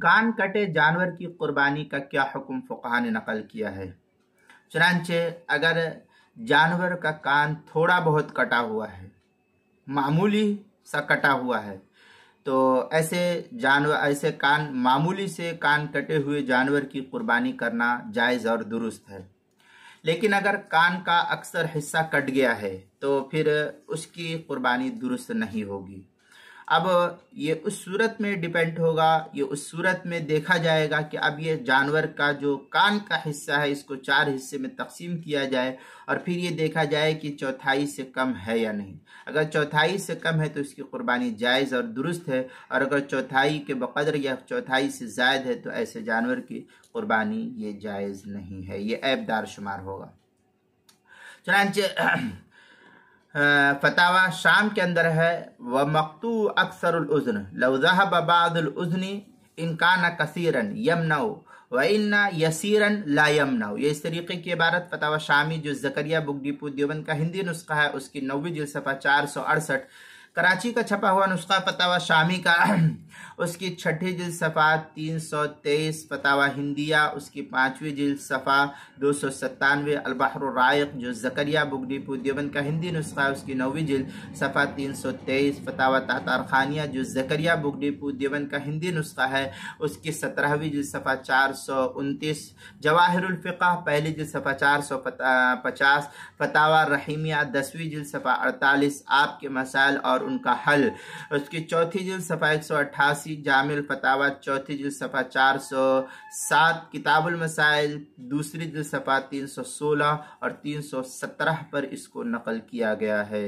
कान कटे जानवर की कुर्बानी का क्या हुक्म फुक़हा ने नकल किया है। चुनांचे अगर जानवर का कान थोड़ा बहुत कटा हुआ है, मामूली सा कटा हुआ है, तो ऐसे मामूली से कान कटे हुए जानवर की कुर्बानी करना जायज़ और दुरुस्त है। लेकिन अगर कान का अक्सर हिस्सा कट गया है तो फिर उसकी कुर्बानी दुरुस्त नहीं होगी। अब ये उस सूरत में डिपेंड होगा, ये उस सूरत में देखा जाएगा कि अब ये जानवर का जो कान का हिस्सा है इसको 4 हिस्से में तकसीम किया जाए और फिर ये देखा जाए कि चौथाई से कम है या नहीं। अगर चौथाई से कम है तो इसकी कुर्बानी जायज़ और दुरुस्त है, और अगर चौथाई के बकदर या चौथाई से ज़ायद है तो ऐसे जानवर की कुर्बानी ये जायज़ नहीं है, ये ऐबदार शुमार होगा। चुनांचे फतावा शाम के अंदर है, व मक्तू अक्सरुल उज़्न लौ ज़हब बादुल उज़्नी इन कान कसीरन यमनऊ व इन्ना यसीरन ला यमनऊ। ये इस तरीके की इबारत फतावा शामी जो ज़करिया बुक डिपो देवबंद का हिंदी नुस्खा है उसकी 9वीं जिल्द सफ़ा 468, कराची का छपा हुआ नुस्खा फतावा शामी का उसकी 6ठी जिल्द सफ़ा 323, फतावा हिंदिया उसकी 5वीं जिल्द सफ़ा 297, अलबहरुर राइक जो ज़करिया बुक डिपो देवबंद का हिंदी नुस्खा है उसकी 9वीं जिल्द सफ़ा 323, फतावा तातार खानिया जो ज़करिया बुक डिपो देवबंद का हिंदी नुस्खा है उसकी 17वीं जिल्द सफ़ा 429, जवाहिरुल फ़िक़ह पहली जिल्द सफ़ा 450, फतावा रहीमिया 10वीं जिल्द सफ़ा 48, आपके मसाइल और उनका हल उसकी 4थी जिल्द सफ़ा 188, जामिल फतावा 4थी जिल्द सफ़ा 407, किताबुल मसाइल 2री जिल्द सफ़ा 316 और 317 पर इसको नकल किया गया है।